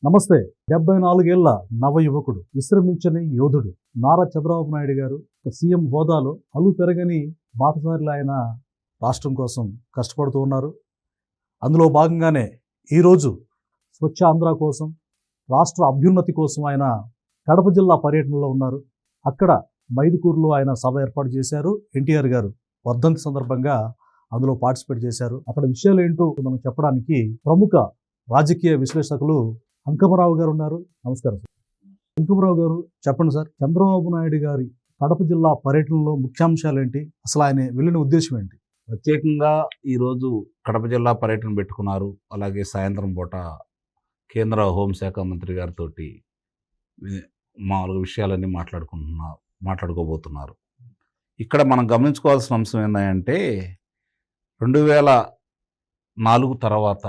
నమస్తే. 74 ఏళ్ల నవ యువకుడు, విశ్రమించని యోధుడు నారా చంద్రబాబు నాయుడు గారు సీఎం హోదాలో అలు పెరగని బాటసారిలో ఆయన రాష్ట్రం కోసం కష్టపడుతూ ఉన్నారు. అందులో భాగంగానే ఈరోజు స్వచ్ఛ ఆంధ్ర కోసం, రాష్ట్ర అభ్యున్నతి కోసం ఆయన కడప జిల్లా పర్యటనలో ఉన్నారు. అక్కడ మైదుకూరులో ఆయన సభ ఏర్పాటు చేశారు. ఎన్టీఆర్ గారు వర్ధంతి సందర్భంగా అందులో పార్టిసిపేట్ చేశారు. అక్కడ విషయాలు ఏంటో మనం చెప్పడానికి ప్రముఖ రాజకీయ విశ్లేషకులు అంకమరావు గారు ఉన్నారు. నమస్కారం సార్. అంకమరావు గారు, చెప్పండి సార్, చంద్రబాబు నాయుడు గారి కడప జిల్లా పర్యటనలో ముఖ్యాంశాలు ఏంటి, అసలు ఆయన వెళ్ళిన ఉద్దేశం ఏంటి? ప్రత్యేకంగా ఈరోజు కడప జిల్లా పర్యటన పెట్టుకున్నారు. అలాగే సాయంత్రం పూట కేంద్ర హోంశాఖ మంత్రి గారితో మామూలుగా విషయాలన్నీ మాట్లాడుకోబోతున్నారు. ఇక్కడ మనం గమనించుకోవాల్సిన అంశం ఏంటంటే 2004 తర్వాత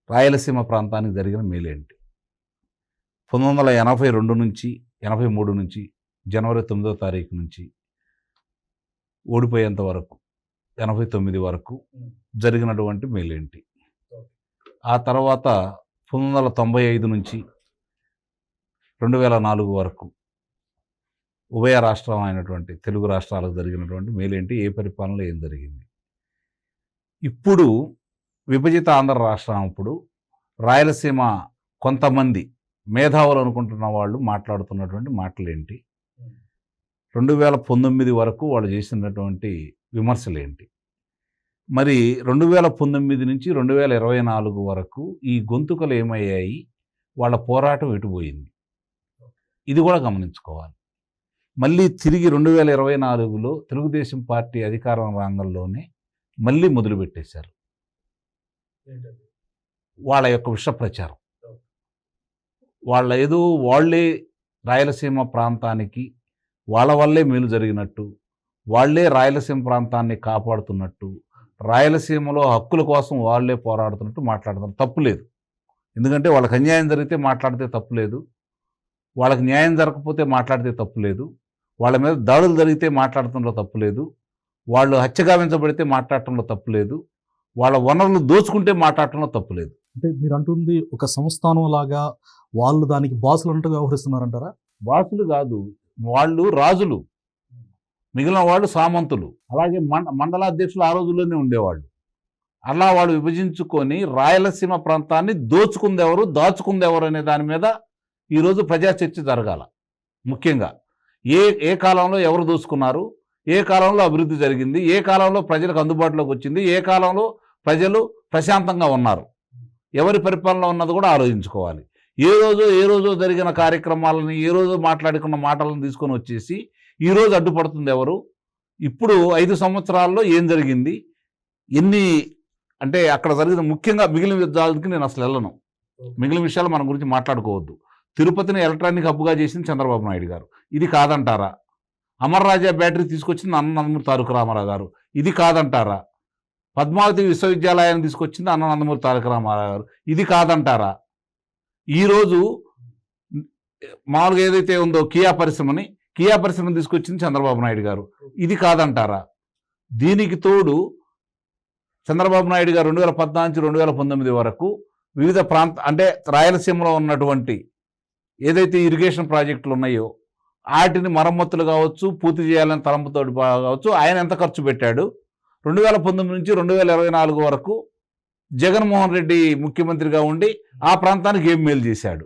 రాయలసీమ ప్రాంతానికి జరిగిన మేలేంటి. 1982 నుంచి 83 నుంచి జనవరి 9వ తారీఖు నుంచి ఓడిపోయేంత వరకు 89 వరకు జరిగినటువంటి మేలేంటి. ఆ తర్వాత 1995 నుంచి 2004 వరకు ఉభయ రాష్ట్రం అయినటువంటి తెలుగు రాష్ట్రాలకు జరిగినటువంటి మేలేంటి, ఏ పరిపాలనలో ఏం జరిగింది. ఇప్పుడు విభజిత ఆంధ్ర రాష్ట్రం అప్పుడు రాయలసీమ కొంతమంది మేధావులు అనుకుంటున్న వాళ్ళు మాట్లాడుతున్నటువంటి మాటలేంటి, 2019 వరకు వాళ్ళు చేసినటువంటి విమర్శలేంటి, మరి 2019 నుంచి 2024 వరకు ఈ గొంతుకలు ఏమయ్యాయి, వాళ్ళ పోరాటం ఎటుపోయింది, ఇది కూడా గమనించుకోవాలి. మళ్ళీ తిరిగి 2024లో తెలుగుదేశం పార్టీ అధికారం రంగంలోనే మళ్ళీ మొదలుపెట్టేశారు వాళ్ళ యొక్క విష ప్రచారం. వాళ్ళే రాయలసీమ ప్రాంతానికి వాళ్ళ వల్లే మేలు జరిగినట్టు, వాళ్ళే రాయలసీమ ప్రాంతాన్ని కాపాడుతున్నట్టు, రాయలసీమలో హక్కుల కోసం వాళ్ళే పోరాడుతున్నట్టు మాట్లాడుతున్నారు. తప్పులేదు, ఎందుకంటే వాళ్ళకి అన్యాయం జరిగితే మాట్లాడితే తప్పులేదు, వాళ్ళకి న్యాయం జరగకపోతే మాట్లాడితే తప్పులేదు, వాళ్ళ మీద దాడులు జరిగితే మాట్లాడటంలో తప్పులేదు, వాళ్ళు హత్యగావించబడితే మాట్లాడటంలో తప్పులేదు, వాళ్ళ వనరులు దోచుకుంటే మాట్లాడటంలో తప్పులేదు. అంటే మీరు అంటుంది ఒక సంస్థానం లాగా వాళ్ళు దానికి బాసులు అంటూ వ్యవహరిస్తున్నారంటారా? బాసులు కాదు, వాళ్ళు రాజులు, మిగిలిన వాళ్ళు సామంతులు. అలాగే మండలాధ్యక్షులు ఆ రోజుల్లోనే ఉండేవాళ్ళు. అలా వాళ్ళు విభజించుకొని రాయలసీమ ప్రాంతాన్ని దోచుకుందెవరు, దాచుకుందెవరు అనే దాని మీద ఈరోజు ప్రజా చర్చ జరగాల. ముఖ్యంగా ఏ కాలంలో ఎవరు దోచుకున్నారు, ఏ కాలంలో అభివృద్ధి జరిగింది, ఏ కాలంలో ప్రజలకు అందుబాటులోకి వచ్చింది, ఏ కాలంలో ప్రజలు ప్రశాంతంగా ఉన్నారు, ఎవరి పరిపాలన ఉన్నది కూడా ఆలోచించుకోవాలి. ఏ రోజు జరిగిన కార్యక్రమాలని, ఏ రోజు మాట్లాడుకున్న మాటలను తీసుకొని వచ్చేసి ఈరోజు అడ్డుపడుతుంది ఎవరు, ఇప్పుడు 5 సంవత్సరాల్లో ఏం జరిగింది, ఎన్ని అంటే అక్కడ జరిగిన ముఖ్యంగా మిగిలిన విషయాలకి నేను అసలు వెళ్ళను. మిగిలిన విషయాలు మన గురించి మాట్లాడుకోవద్దు. తిరుపతిని ఎలక్ట్రానిక్ హబ్గా చేసింది చంద్రబాబు నాయుడు గారు, ఇది కాదంటారా? అమర్ రాజా బ్యాటరీ తీసుకొచ్చింది నందమూరి తారక రామారావు గారు, ఇది కాదంటారా? పద్మావతి విశ్వవిద్యాలయాన్ని తీసుకొచ్చింది నందమూరి తారక రామారావు గారు, ఇది కాదంటారా? ఈరోజు మామూలుగా ఏదైతే ఉందో కియా పరిశ్రమని తీసుకొచ్చింది చంద్రబాబు నాయుడు గారు, ఇది కాదంటారా? దీనికి తోడు చంద్రబాబు నాయుడు గారు 2014 నుంచి 2019 వరకు వివిధ అంటే రాయలసీమలో ఉన్నటువంటి ఏదైతే ఇరిగేషన్ ప్రాజెక్టులు ఉన్నాయో వాటిని మరమ్మతులు కావచ్చు, పూర్తి చేయాలని తలంపుతో కావచ్చు, ఆయన ఎంత ఖర్చు పెట్టాడు. 2019 నుంచి 2024 వరకు జగన్మోహన్ రెడ్డి ముఖ్యమంత్రిగా ఉండి ఆ ప్రాంతానికి ఏం మేలు చేశాడు.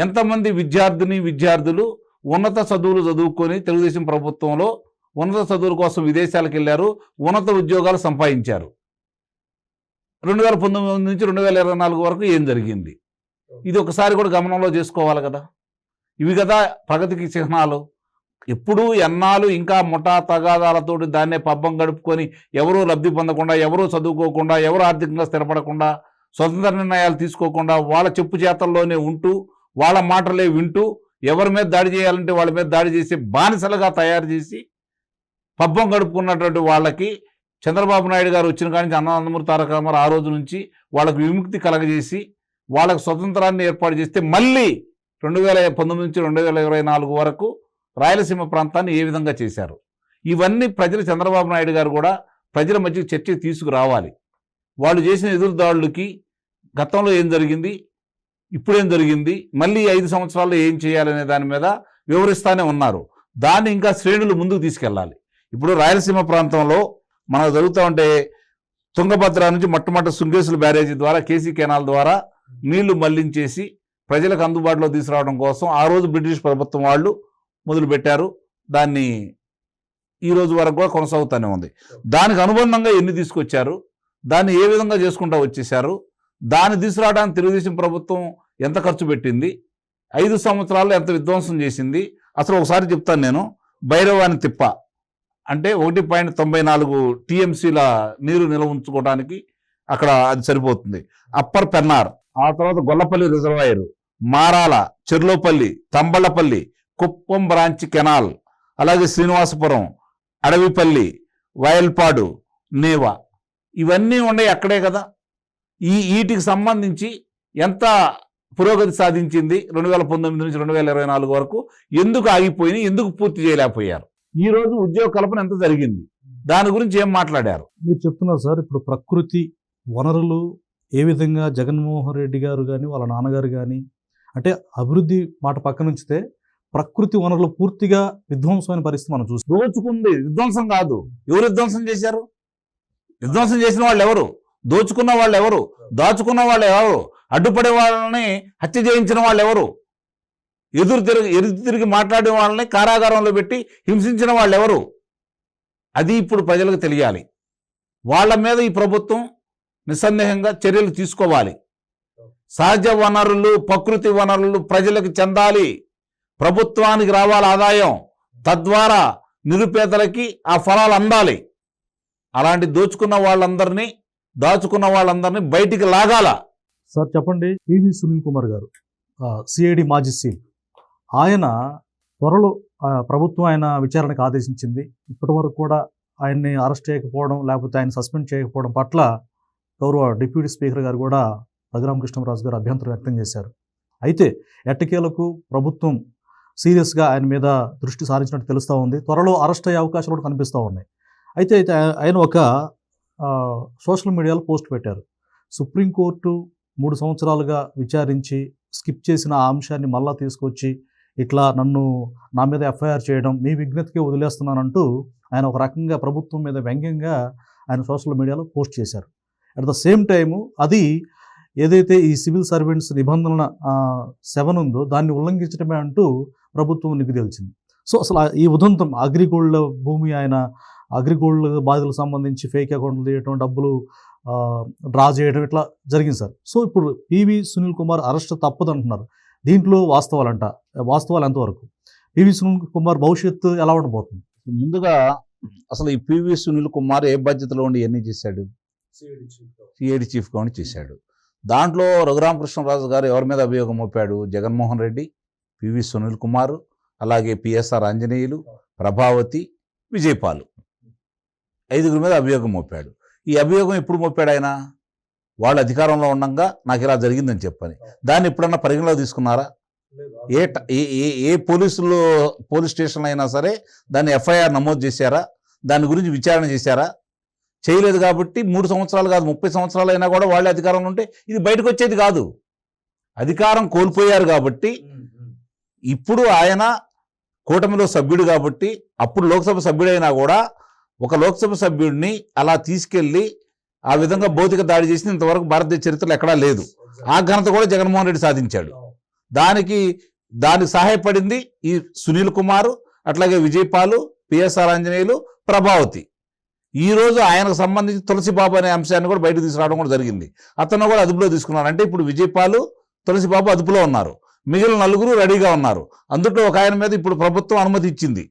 ఎంతమంది విద్యార్థులు ఉన్నత చదువులు చదువుకొని తెలుగుదేశం ప్రభుత్వంలో ఉన్నత చదువుల కోసం విదేశాలకు వెళ్ళారు, ఉన్నత ఉద్యోగాలు సంపాదించారు. 2019 నుంచి 2024 వరకు ఏం జరిగింది, ఇది ఒకసారి కూడా గమనంలో చేసుకోవాలి కదా. ఇవి కదా ప్రగతికి చిహ్నాలు. ఎప్పుడూ ఎన్నాళ్ళు ఇంకా ముఠా తగాదాలతోటి దాన్నే పబ్బం గడుపుకొని ఎవరూ లబ్ధి పొందకుండా, ఎవరూ చదువుకోకుండా, ఎవరు ఆర్థికంగా స్థిరపడకుండా, స్వతంత్ర నిర్ణయాలు తీసుకోకుండా, వాళ్ళ చెప్పు చేతల్లోనే ఉంటూ, వాళ్ళ మాటలే వింటూ, ఎవరి మీద దాడి చేయాలంటే వాళ్ళ మీద దాడి చేసి బానిసలుగా తయారు చేసి పబ్బం గడుపుకున్నటువంటి వాళ్ళకి చంద్రబాబు నాయుడు గారు వచ్చిన కాడి నుంచి నందమూరి తారక రామారావు ఆ రోజు నుంచి వాళ్ళకు విముక్తి కలగజేసి వాళ్ళకు స్వతంత్రాన్ని ఏర్పాటు చేస్తే మళ్ళీ 2019 నుంచి 2024 వరకు రాయలసీమ ప్రాంతాన్ని ఏ విధంగా చేశారు. ఇవన్నీ ప్రజలు చంద్రబాబు నాయుడు గారు కూడా ప్రజల మధ్య చర్చ తీసుకురావాలి. వాళ్ళు చేసిన ఎదురుదాడులకి గతంలో ఏం జరిగింది, ఇప్పుడేం జరిగింది, మళ్ళీ 5 సంవత్సరాల్లో ఏం చేయాలనే దాని మీద వివరిస్తానే ఉన్నారు. దాన్ని ఇంకా శ్రేణులు ముందుకు తీసుకెళ్ళాలి. ఇప్పుడు రాయలసీమ ప్రాంతంలో మనకు జరుగుతూ ఉంటే తుంగభద్ర నుంచి మొట్టమొదటి సుంగేసుల బ్యారేజీ ద్వారా కేసీ కెనాల్ ద్వారా నీళ్లు మళ్లించేసి ప్రజలకు అందుబాటులో తీసుకురావడం కోసం ఆ రోజు బ్రిటిష్ ప్రభుత్వం వాళ్ళు మొదలుపెట్టారు. దాన్ని ఈ రోజు వరకు కూడా కొనసాగుతూనే ఉంది. దానికి అనుబంధంగా ఎన్ని తీసుకొచ్చారు, దాన్ని ఏ విధంగా చేసుకుంటూ వచ్చేసారు, దాన్ని తీసుకురావడానికి తెలుగుదేశం ప్రభుత్వం ఎంత ఖర్చు పెట్టింది, 5 సంవత్సరాల్లో ఎంత విధ్వంసం చేసింది. అసలు ఒకసారి చెప్తాను నేను. భైరవాని తిప్ప అంటే 1.94 టీఎంసీల నీరు నిల్వ ఉంచుకోవడానికి అక్కడ అది సరిపోతుంది. అప్పర్ పెన్నార్, ఆ తర్వాత Gollapalli reservoir, Marala, Cherlopalli, Thamballapalli, Kuppam branch canal, అలాగే శ్రీనివాసపురం, అడవిపల్లి, వయల్పాడు, నేవా, ఇవన్నీ ఉన్నాయి అక్కడే కదా. వీటికి సంబంధించి ఎంత పురోగతి సాధించింది 2019 నుంచి 2024 వరకు, ఎందుకు ఆగిపోయినాయి, ఎందుకు పూర్తి చేయలేకపోయారు? ఈ రోజు ఉద్యోగ కల్పన ఎంత జరిగింది, దాని గురించి ఏం మాట్లాడారు? మీరు చెప్తున్నారు సార్, ఇప్పుడు ప్రకృతి వనరులు ఏ విధంగా జగన్మోహన్ రెడ్డి గారు కానీ వాళ్ళ నాన్నగారు కానీ, అంటే అభివృద్ధి మాట పక్కన ఉంచితే ప్రకృతి వనరులు పూర్తిగా విధ్వంసమైన పరిస్థితి మనం చూస్తాం. దోచుకుంది విధ్వంసం కాదు. ఎవరు విధ్వంసం చేశారు? విధ్వంసం చేసిన వాళ్ళు ఎవరు? దోచుకున్న వాళ్ళు ఎవరు? దాచుకున్న వాళ్ళు ఎవరు? అడ్డుపడే వాళ్ళని హత్య చేయించిన వాళ్ళు ఎవరు? ఎదురు తిరిగి మాట్లాడే వాళ్ళని కారాగారంలో పెట్టి హింసించిన వాళ్ళు ఎవరు? అది ఇప్పుడు ప్రజలకు తెలియాలి. వాళ్ళ మీద ఈ ప్రభుత్వం నిస్సందేహంగా చర్యలు తీసుకోవాలి. సహజ వనరులు, ప్రకృతి వనరులు ప్రజలకు చెందాలి, ప్రభుత్వానికి రావాలి ఆదాయం, తద్వారా నిరుపేదలకి ఆ ఫలాలు అందాలి. అలాంటి దోచుకున్న వాళ్ళందరినీ, దాచుకున్న వాళ్ళందరినీ బయటికి లాగాల. సార్ చెప్పండి, పివి సునీల్ కుమార్ గారు సిఐడి మాజీ సీఎం, ఆయన త్వరలో ప్రభుత్వం ఆయన విచారణకు ఆదేశించింది. ఇప్పటి వరకు కూడా ఆయన్ని అరెస్ట్ చేయకపోవడం, లేకపోతే ఆయన సస్పెండ్ చేయకపోవడం పట్ల గౌరవ డిప్యూటీ స్పీకర్ గారు కూడా రఘురామకృష్ణరాజు గారు అభ్యంతరం వ్యక్తం చేశారు. అయితే ఎట్టకేలకు ప్రభుత్వం సీరియస్గా ఆయన మీద దృష్టి సారించినట్టు తెలుస్తూ ఉంది. త్వరలో అరెస్ట్ అయ్యే అవకాశాలు కూడా కనిపిస్తూ ఉన్నాయి. అయితే ఆయన ఒక సోషల్ మీడియాలో పోస్ట్ పెట్టారు. సుప్రీంకోర్టు 3 సంవత్సరాలుగా విచారించి స్కిప్ చేసిన ఆ అంశాన్ని మళ్ళా తీసుకొచ్చి ఇట్లా నా మీద ఎఫ్ఐఆర్ చేయడం మీ విజ్ఞతకే వదిలేస్తున్నానంటూ ఆయన ఒక రకంగా ప్రభుత్వం మీద వ్యంగ్యంగా ఆయన సోషల్ మీడియాలో పోస్ట్ చేశారు. అట్ ద సేమ్ టైము అది ఏదైతే ఈ సివిల్ సర్వెంట్స్ నిబంధన 7 ఉందో దాన్ని ఉల్లంఘించడమే అంటూ ప్రభుత్వం నిగ్గుదేల్చింది. సో అసలు ఈ ఉదంతం అగ్రిగోల్డ్ భూమి, ఆయన అగ్రిగోల్డ్ బాధ్యులకు సంబంధించి ఫేక్ అకౌంట్లు తీయడం, డబ్బులు డ్రా చేయడం ఇట్లా జరిగింది సార్. సో ఇప్పుడు పివి సునీల్ కుమార్ అరెస్ట్ తప్పదు అంటున్నారు. దీంట్లో వాస్తవాలు ఎంతవరకు? పివి సునీల్ కుమార్ భవిష్యత్తు ఎలా ఉండబోతుంది? ముందుగా అసలు ఈ పివి సునీల్ కుమార్ ఏ బాధ్యతలో ఉండి ఎన్ని చేశాడు? సిఐడి చీఫ్గా ఉండి చేశాడు. దాంట్లో రఘురామకృష్ణరాజు గారు ఎవరి మీద అభియోగం మోపాడు? జగన్మోహన్ రెడ్డి, పివి సునీల్ కుమార్, అలాగే పిఎస్ఆర్ ఆంజనేయులు, ప్రభావతి, విజయపాల్, 5 మీద అభియోగం మోపాడు. ఈ అభియోగం ఎప్పుడు మోపాడు ఆయన? వాళ్ళు అధికారంలో ఉండగా నాకు ఇలా జరిగిందని చెప్పని. దాన్ని ఎప్పుడన్నా పరిగణలో తీసుకున్నారా? ఏ పోలీస్ స్టేషన్లో అయినా సరే దాన్ని ఎఫ్ఐఆర్ నమోదు చేశారా? దాని గురించి విచారణ చేశారా? చేయలేదు. కాబట్టి 3 సంవత్సరాలు కాదు 30 సంవత్సరాలు అయినా కూడా వాళ్ళే అధికారంలో ఉంటే ఇది బయటకు వచ్చేది కాదు. అధికారం కోల్పోయారు కాబట్టి ఇప్పుడు ఆయన కూటమిలో సభ్యుడు కాబట్టి, అప్పుడు లోక్సభ సభ్యుడైనా కూడా ఒక లోక్సభ సభ్యుడిని అలా తీసుకెళ్లి ఆ విధంగా భౌతిక దాడి చేసి ఇంతవరకు భారతదేశ చరిత్రలో ఎక్కడా లేదు. ఆ ఘనత కూడా జగన్మోహన్ రెడ్డి సాధించాడు. దానికి సహాయపడింది ఈ సునీల్ కుమార్, అట్లాగే విజయపాల్, పిఎస్ఆర్ ఆంజనేయులు, ప్రభావతి. ఈ రోజు ఆయనకు సంబంధించి తులసిబాబు అనే అంశాన్ని కూడా బయటకు తీసుకురావడం కూడా జరిగింది. అతను కూడా అదుపులో తీసుకున్నారు. అంటే ఇప్పుడు విజయపాల్, తులసిబాబు అదుపులో ఉన్నారు. మిగిలిన 4 రెడీగా ఉన్నారు. అందులో ఒక ఆయన మీద ఇప్పుడు ప్రభుత్వం అనుమతి ఇచ్చింది.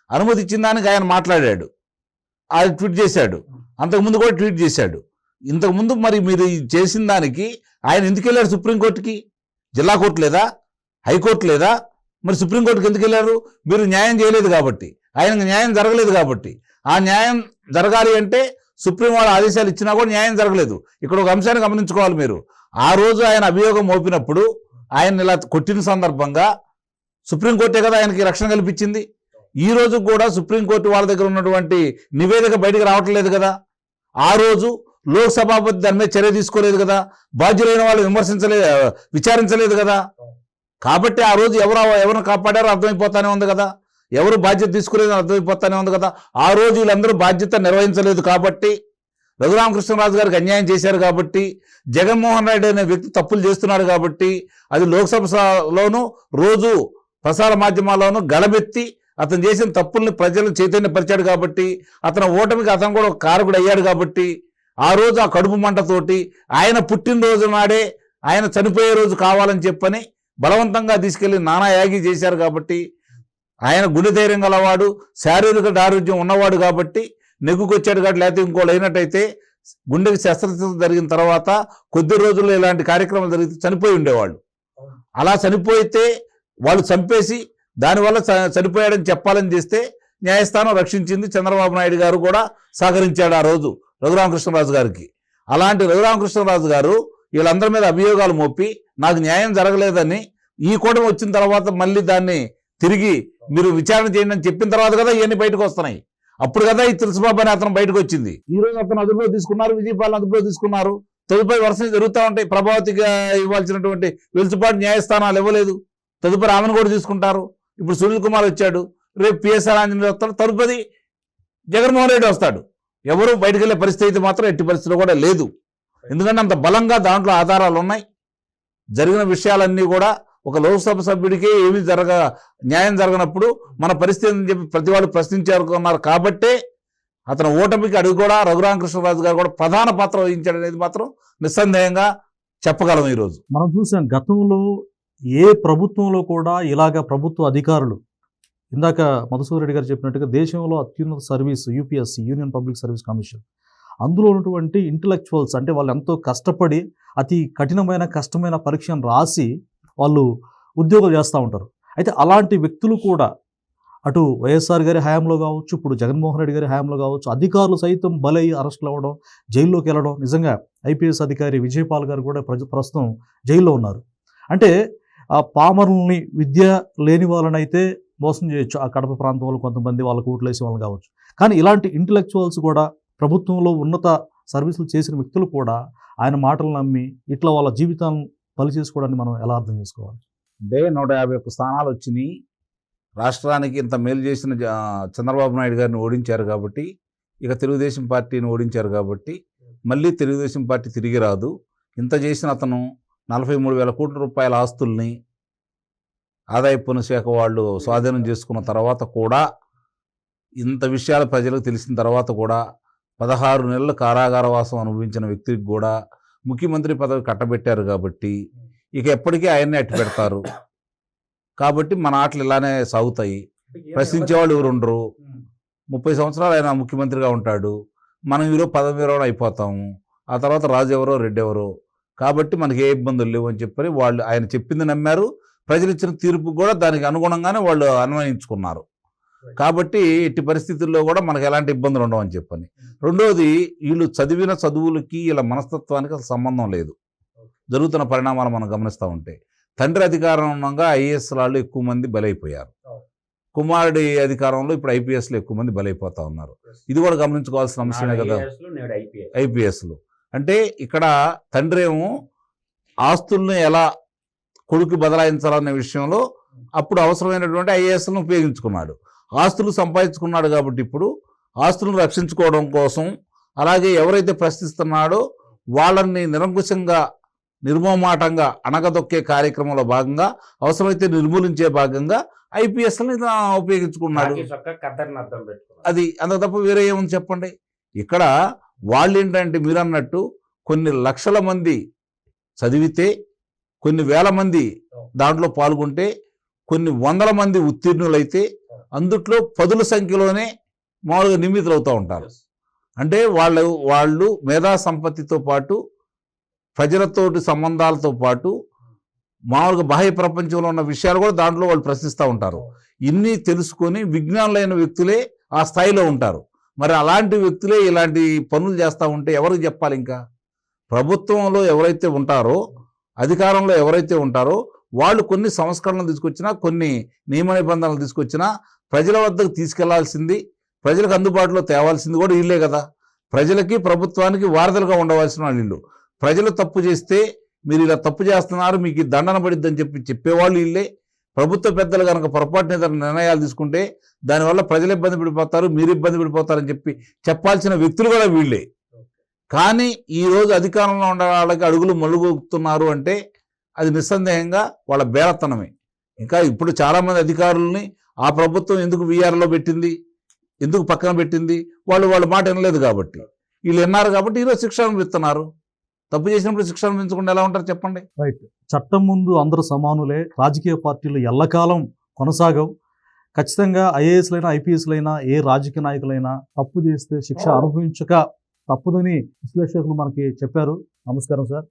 అనుమతి ఇచ్చిన దానికి ఆయన మాట్లాడాడు, అది ట్వీట్ చేశాడు. అంతకుముందు కూడా ట్వీట్ చేశాడు. ఇంతకుముందు మరి మీరు చేసిన దానికి ఆయన ఎందుకు వెళ్ళారు సుప్రీంకోర్టుకి? జిల్లా కోర్టు లేదా? హైకోర్టు లేదా? మరి సుప్రీంకోర్టుకి ఎందుకు వెళ్ళారు? మీరు న్యాయం చేయలేదు కాబట్టి, ఆయనకు న్యాయం జరగలేదు కాబట్టి. ఆ న్యాయం జరగాలి అంటే సుప్రీం వాళ్ళ ఆదేశాలు ఇచ్చినా కూడా న్యాయం జరగలేదు. ఇక్కడ ఒక అంశాన్ని గమనించుకోవాలి మీరు. ఆ రోజు ఆయన అభియోగం మోపినప్పుడు ఆయన ఇలా కొట్టిన సందర్భంగా సుప్రీంకోర్టే కదా ఆయనకి రక్షణ కల్పించింది. ఈ రోజు కూడా సుప్రీంకోర్టు వాళ్ళ దగ్గర ఉన్నటువంటి నివేదిక బయటకు రావట్లేదు కదా. ఆ రోజు లోక్సభాపతి దాని మీద చర్య తీసుకోలేదు కదా, బాధ్యులైన వాళ్ళు విచారించలేదు కదా. కాబట్టి ఆ రోజు ఎవరిని కాపాడారో అర్థమైపోతానే ఉంది కదా, ఎవరు బాధ్యత తీసుకోలేదని అర్థమైపోతానే ఉంది కదా. ఆ రోజు వీళ్ళందరూ బాధ్యత నిర్వహించలేదు కాబట్టి, రఘురామకృష్ణరాజు గారికి అన్యాయం చేశారు కాబట్టి, జగన్మోహన్ రెడ్డి అనే వ్యక్తి తప్పులు చేస్తున్నాడు కాబట్టి, అది లోక్సభలోనూ రోజు ప్రసార మాధ్యమాల్లోనూ గళమెత్తి అతను చేసిన తప్పుల్ని ప్రజలు చైతన్యపరిచాడు కాబట్టి, అతను ఓటమికి అతను కూడా ఒక కారకుడు అయ్యాడు కాబట్టి, ఆ రోజు ఆ కడుపు మంటతోటి ఆయన పుట్టినరోజు నాడే ఆయన చనిపోయే రోజు కావాలని చెప్పని బలవంతంగా తీసుకెళ్లి నానాయాగి చేశారు కాబట్టి, ఆయన గుండె ధైర్యం గలవాడు, శారీరక ఆరోగ్యం ఉన్నవాడు కాబట్టి నెగ్గుకొచ్చాడు కాబట్టి, లేకపోతే ఇంకోళ్ళు అయినట్టయితే గుండెకి శస్త్రచికిత్స జరిగిన తర్వాత కొద్ది రోజుల్లో ఇలాంటి కార్యక్రమాలు జరిగితే చనిపోయి ఉండేవాళ్ళు. అలా చనిపోతే వాళ్ళు చంపేసి దానివల్ల చనిపోయాడని చెప్పాలని చేస్తే న్యాయస్థానం రక్షించింది. చంద్రబాబు నాయుడు గారు కూడా సహకరించాడు ఆ రోజు రఘురామకృష్ణరాజు గారికి. అలాంటి రఘురామకృష్ణరాజు గారు వీళ్ళందరి మీద అభియోగాలు మోపి నాకు న్యాయం జరగలేదని ఈ కూటమి వచ్చిన తర్వాత మళ్ళీ దాన్ని తిరిగి మీరు విచారణ చేయండి అని చెప్పిన తర్వాత కదా ఇవన్నీ బయటకు వస్తున్నాయి. అప్పుడు కదా ఈ తులసిబాబు అని అతను బయటకు వచ్చింది. ఈ రోజు అతను అదుపులో తీసుకున్నారు, విజయపాలన అదుపులో తీసుకున్నారు. తదుపరి వర్షం జరుగుతూ ఉంటాయి. ప్రభావతిగా ఇవ్వాల్సినటువంటి వెలుసుబాటు న్యాయస్థానాలు ఇవ్వలేదు, తదుపరి ఆమెను కూడా తీసుకుంటారు. ఇప్పుడు సునీల్ కుమార్ వచ్చాడు, రేపు పిఎస్ఆర్ ఆంజనేయులు వస్తాడు, తదుపరి జగన్మోహన్ రెడ్డి వస్తాడు. ఎవరు బయటకు వెళ్ళే పరిస్థితి మాత్రం ఎట్టి పరిస్థితిలో కూడా లేదు. ఎందుకంటే అంత బలంగా దాంట్లో ఆధారాలు ఉన్నాయి. జరిగిన విషయాలన్నీ కూడా ఒక లోక్సభ సభ్యుడికి ఏమీ న్యాయం జరగనప్పుడు మన పరిస్థితి అని చెప్పి ప్రతి వాళ్ళు ప్రశ్నించారు కాబట్టే అతను ఓటమికి అడుగు కూడా రఘురామకృష్ణరాజు గారు కూడా ప్రధాన పాత్ర వహించాడు అనేది మాత్రం నిస్సందేహంగా చెప్పగలం. ఈరోజు మనం చూసాం గతంలో ఏ ప్రభుత్వంలో కూడా ఇలాగ ప్రభుత్వ అధికారులు, ఇందాక మధుసూదన్ రెడ్డి గారు చెప్పినట్టుగా దేశంలో అత్యున్నత service UPSC, union public service commission, అందులో ఉన్నటువంటి ఇంటలెక్చువల్స్ అంటే వాళ్ళు ఎంతో కష్టపడి అతి కష్టమైన పరీక్షను రాసి వాళ్ళు ఉద్యోగాలు చేస్తూ ఉంటారు. అయితే అలాంటి వ్యక్తులు కూడా అటు వైఎస్ఆర్ గారి హయాంలో కావచ్చు, ఇప్పుడు జగన్మోహన్ రెడ్డి గారి హయాంలో కావచ్చు, అధికారులు సైతం బలై అరెస్టులు అవ్వడం, జైల్లోకి వెళ్ళడం. నిజంగా ఐపీఎస్ అధికారి విజయపాల్ గారు కూడా ప్రస్తుతం జైల్లో ఉన్నారు. అంటే ఆ పామరుల్ని, విద్య లేని వాళ్ళనైతే మోసం చేయొచ్చు, ఆ కడప ప్రాంతం వాళ్ళు కొంతమంది వాళ్ళకు ఓట్లేసే వాళ్ళు కావచ్చు. కానీ ఇలాంటి ఇంటలెక్చువల్స్ కూడా, ప్రభుత్వంలో ఉన్నత సర్వీసులు చేసిన వ్యక్తులు కూడా ఆయన మాటలు నమ్మి ఇట్లా వాళ్ళ జీవితాలను బలి చేసుకోవడాన్ని మనం ఎలా అర్థం చేసుకోవాలి? అంటే 151 స్థానాలు వచ్చినాయి. రాష్ట్రానికి ఇంత మేలు చేసిన చంద్రబాబు నాయుడు గారిని ఓడించారు కాబట్టి, ఇక తెలుగుదేశం పార్టీని ఓడించారు కాబట్టి మళ్ళీ తెలుగుదేశం పార్టీ తిరిగి రాదు. ఇంత చేసిన అతను 43,000 కోట్ల రూపాయల ఆస్తుల్ని ఆదాయ పన్ను శాఖ వాళ్ళు స్వాధీనం చేసుకున్న తర్వాత కూడా, ఇంత విషయాలు ప్రజలకు తెలిసిన తర్వాత కూడా 16 నెలల కారాగారవాసం అనుభవించిన వ్యక్తికి కూడా ముఖ్యమంత్రి పదవి కట్టబెట్టారు కాబట్టి ఇక ఎప్పటికీ ఆయన్ని అట్టి పెడతారు. కాబట్టి మన ఆటలు ఇలానే సాగుతాయి. ప్రశ్నించేవాళ్ళు ఎవరు ఉండరు. 30 సంవత్సరాలు ఆయన ముఖ్యమంత్రిగా ఉంటాడు. మనం ఈరోజు పదవి విరమణ అయిపోతాము. ఆ తర్వాత రాజు ఎవరో రెడ్డి ఎవరో. కాబట్టి మనకి ఏ ఇబ్బందులు లేవు అని చెప్పని వాళ్ళు ఆయన చెప్పింది నమ్మారు. ప్రజలు ఇచ్చిన తీర్పు కూడా దానికి అనుగుణంగానే వాళ్ళు అన్వయించుకున్నారు. కాబట్టి ఎట్టి పరిస్థితుల్లో కూడా మనకు ఎలాంటి ఇబ్బందులు ఉండవని చెప్పని. రెండోది, వీళ్ళు చదివిన చదువులకి వీళ్ళ మనస్తత్వానికి అసలు సంబంధం లేదు. జరుగుతున్న పరిణామాలు మనం గమనిస్తూ ఉంటే, తండ్రి అధికారంగా ఐఏఎస్ వాళ్ళు ఎక్కువ మంది బలైపోయారు. కుమారుడి అధికారంలో ఇప్పుడు ఐపీఎస్లు ఎక్కువ మంది బలైపోతా ఉన్నారు. ఇది కూడా గమనించుకోవాల్సిన అంశమే కదా. ఐపీఎస్లు అంటే ఇక్కడ తండ్రి ఏమో ఆస్తుల్ని ఎలా కొడుకు బదలాయించాలనే విషయంలో అప్పుడు అవసరమైనటువంటి ఐఏఎస్లను ఉపయోగించుకున్నాడు. ఆస్తులు సంపాదించుకున్నాడు కాబట్టి ఇప్పుడు ఆస్తులను రక్షించుకోవడం కోసం, అలాగే ఎవరైతే ప్రశ్నిస్తున్నాడో వాళ్ళని నిరంకుశంగా, నిర్మమాటంగా అణగదొక్కే కార్యక్రమంలో భాగంగా, అవసరమైతే నిర్మూలించే భాగంగా ఐపీఎస్ని ఉపయోగించుకున్నాడు. అది అంత తప్ప వేరే ఏముంది చెప్పండి. ఇక్కడ వాళ్ళు ఏంటంటే మీరు అన్నట్టు కొన్ని లక్షల మంది చదివితే, కొన్ని వేల మంది దాంట్లో పాల్గొంటే, కొన్ని వందల మంది ఉత్తీర్ణులైతే అందుట్లో 10ల సంఖ్యలోనే మామూలుగా నియమితులు అవుతూ ఉంటారు. అంటే వాళ్ళు మేధా సంపత్తితో పాటు, ప్రజలతోటి సంబంధాలతో పాటు, మామూలుగా బాహ్య ప్రపంచంలో ఉన్న విషయాలు కూడా దాంట్లో వాళ్ళు ప్రశ్నిస్తూ ఉంటారు. ఇన్ని తెలుసుకొని విజ్ఞానులైన వ్యక్తులే ఆ స్థాయిలో ఉంటారు. మరి అలాంటి వ్యక్తులే ఇలాంటి పనులు చేస్తూ ఉంటే ఎవరికి చెప్పాలి? ఇంకా ప్రభుత్వంలో ఎవరైతే ఉంటారో, అధికారంలో ఎవరైతే ఉంటారో వాళ్ళు కొన్ని సంస్కరణలు తీసుకొచ్చినా, కొన్ని నియమ నిబంధనలు తీసుకొచ్చినా ప్రజల వద్దకు తీసుకెళ్లాల్సింది, ప్రజలకు అందుబాటులో తేవాల్సింది కూడా వీళ్ళే కదా. ప్రజలకి ప్రభుత్వానికి వారధులుగా ఉండవలసిన వాళ్ళు. ప్రజలు తప్పు చేస్తే మీరు ఇలా తప్పు చేస్తున్నారు, మీకు ఈ దండన పడిద్దని చెప్పేవాళ్ళు వీళ్ళే. ప్రభుత్వ పెద్దలు కనుక పొరపాటున ఏదైనా నిర్ణయాలు తీసుకుంటే దానివల్ల ప్రజలు ఇబ్బంది పడిపోతారు, మీరు ఇబ్బంది పడిపోతారని చెప్పాల్సిన వ్యక్తులు కూడా వీళ్ళే. కానీ ఈరోజు అధికారంలో ఉండే వాళ్ళకి అడుగులు మలుగుతున్నారు అంటే అది నిస్సందేహంగా వాళ్ళ బేరతనమే. ఇంకా ఇప్పుడు చాలామంది అధికారుల్ని ఆ ప్రభుత్వం ఎందుకు వీఆర్లో పెట్టింది, ఎందుకు పక్కన పెట్టింది, వాళ్ళ మాట వినలేదు కాబట్టి, వీళ్ళు విన్నారు కాబట్టి ఈరోజు శిక్ష అనుభవిస్తున్నారు. తప్పు చేసినప్పుడు శిక్ష అనుభవించకుండా ఎలా ఉంటారు చెప్పండి? రైట్. చట్టం ముందు అందరూ సమానులే, రాజకీయ పార్టీలు ఎల్లకాలం కొనసాగవు. ఖచ్చితంగా ఐఏఎస్లైనా ఐపీఎస్లైనా ఏ రాజకీయ నాయకులైనా తప్పు చేస్తే శిక్ష అనుభవించక తప్పదని విశ్లేషకులు మనకి చెప్పారు. నమస్కారం సార్.